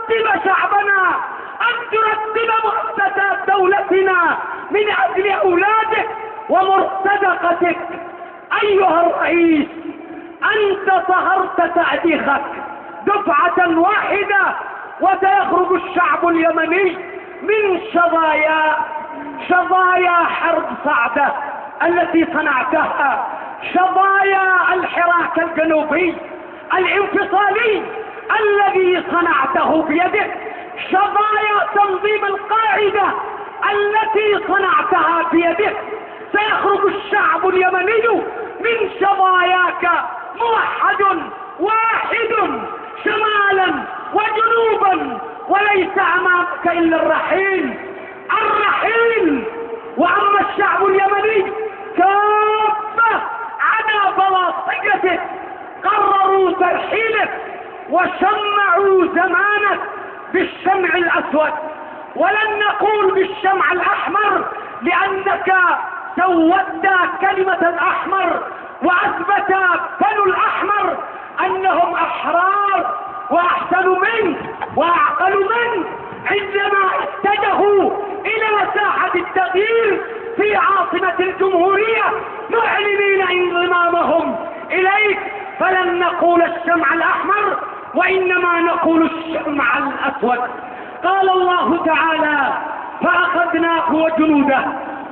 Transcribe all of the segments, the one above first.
ترتب شعبنا، أن ترتب مؤسسات دولتنا من أجل أولادك ومرتزقتك. أيها الرئيس، أنت صهرت تأديخك دفعة واحدة، وسيخرج الشعب اليمني من شظايا حرب صعدة التي صنعتها، شظايا الحراك الجنوبي الانفصالي الذي صنعته بيدك، شظايا تنظيم القاعدة التي صنعتها بيدك. سيخرج الشعب اليمني من شظاياك موحد واحد شمالا وجنوبا، وليس امامك الا الرحيل. واما الشعب اليمني كافة على بلاطجتك قرروا ترحيلك وشمعوا زمانك بالشمع الاسود، ولن نقول بالشمع الاحمر لانك سودت كلمة الاحمر، واثبت بنو الاحمر انهم احرار واحسن منك واعقل منك عندما اتجهوا الى ساحة التغيير في عاصمة الجمهورية معلنين انضمامهم اليك. فلن نقول الشمع الاحمر وانما نقول الشمع الاسود. قال الله تعالى: فاخذناه وجنوده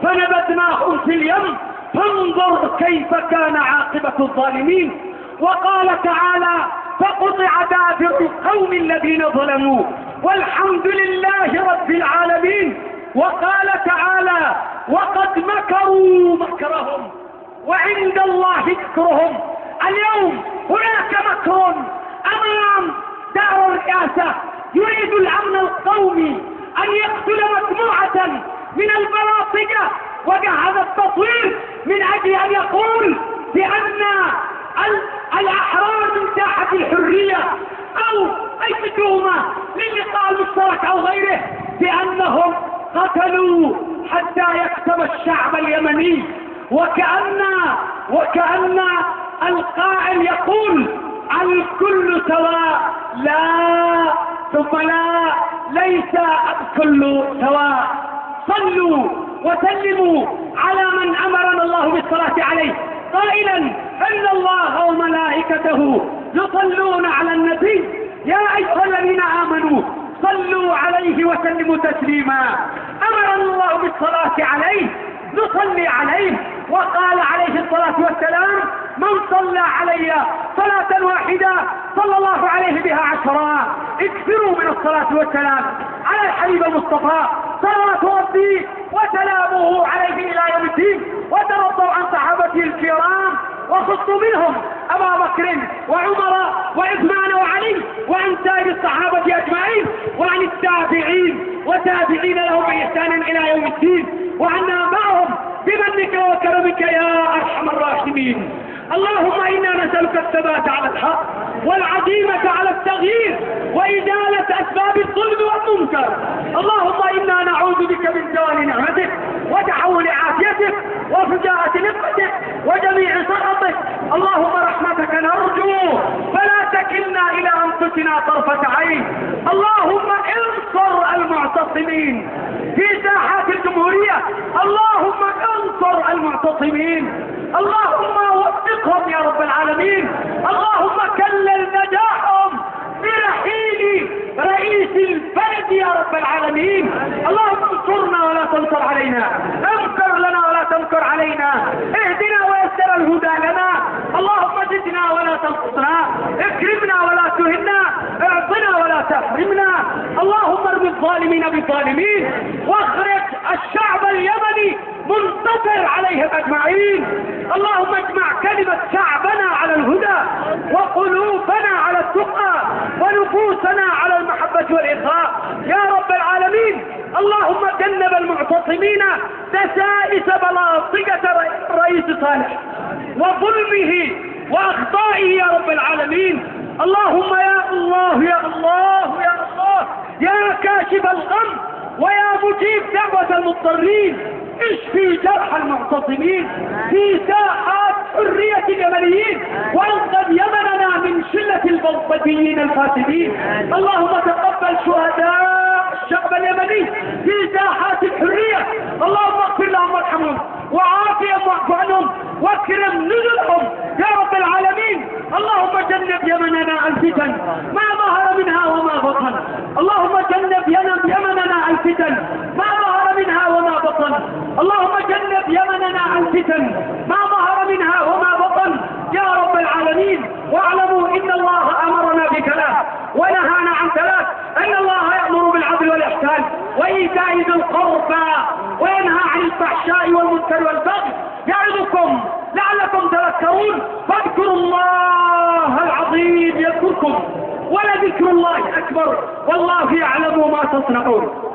فنبذناهم في اليم فانظر كيف كان عاقبة الظالمين. وقال تعالى: فقطع دابر القوم الذين ظلموا والحمد لله رب العالمين. وقال تعالى: وقد مكروا مكرهم وعند الله مكرهم. اليوم هناك مكر امام دار الرئاسة يريد الامن القومي ان يقتل مجموعة من البلاطجة، وجهز التصوير من اجل ان يقول بان الاحرار من ساحة الحرية او اي تهمة للقاء المشترك او غيره بانهم قتلوا حتى يكتب الشعب اليمني، وكأن القائل يقول الكل سواء. لا ثم لا، ليس الكل سواء. صلوا وسلموا على من امرنا الله بالصلاة عليه قائلا: ان الله وملائكته يصلون على النبي يا ايها الذين امنوا صلوا عليه وسلموا تسليما. امرنا الله بالصلاة عليه، نصلي عليه. وقال عليه الصلاة والسلام: من صلى علي صلاة واحدة صلى الله عليه بها 10. اكثروا من الصلاة والسلام على الحبيب المصطفى صلوات ربي وسلامه عليه الى يوم الدين. وترضوا عن صحابته الكرام وخصوا منهم ابا بكر وعمر وعثمان وعلي، وعن سائر الصحابة اجمعين، وعن التابعين وتابعين لهم باحسان الى يوم الدين، وعنا معهم بمنك وكرمك يا ارحم الراحمين. اللهم انا نسألك الثبات على الحق والعزيمة على التغيير وإزالة اسباب الظلم والمنكر. اللهم انا نعوذ بك من زوال نعمتك وتحول عافيتك وفجاءة نقمتك وجميع سخطك. اللهم رحمتك نرجو فلا تكلنا الى انفسنا طرفة عين. اللهم انصر المعتصمين في ساحات الجمهورية، اللهم انصر المعتصمين، اللهم وفقهم يا رب العالمين، اللهم كلل نجاحهم برحيل رئيس البلد يا رب العالمين. اللهم انصرنا ولا تنصر علينا، انصر لنا ولا تنصر علينا، اهدنا ويسر الهدى لنا. اللهم زدنا ولا تنقصنا، اكرمنا ولا تهنا، اعطنا ولا تحرمنا. اللهم ارم الظالمين بالظالمين، واخرج الشعب اليمني منتصر عليهم اجمعين. اللهم اجمع كلمة شعبنا على الهدى وقلوبنا على التقى ونفوسنا على المحبة والإخاء يا رب العالمين. اللهم جنب المعتصمين دسائس بلاطجة رئيس صالح وظلمه واخطائه يا رب العالمين. اللهم يا الله يا الله يا الله يا كاشف الغم ويا مجيب دعوة المضطرين، اشفي جرح المعتصمين في ساحات حرية اليمنيين، وانقذ يمننا من شلة البلطجيين الفاسدين. اللهم تقبل شهداء الشعب اليمني في ساحات الحرية. اللهم اغفر لهم وارحمهم وعافهم واعف عنهم واكرم نزلهم يا رب العالمين. اللهم جنب يمننا الفتن ما ظهر منها وما بطن. اللهم جنب يمننا الفتن ما ظهر منها وما بطن. اللهم جنب يمننا الفتن ما ظهر منها وما بطن يا رب العالمين. واعلموا ان الله امرنا بثلاث ونهانا عن ثلاث. ان الله يأمر بالعدل والإحسان وإيتاء ذي القربى وينهى عن الفحشاء والمنكر والبغي يعظكم لعلكم تذكرون. فاذكروا الله العظيم يذكركم ولذكر الله أكبر والله يعلم ما تصنعون.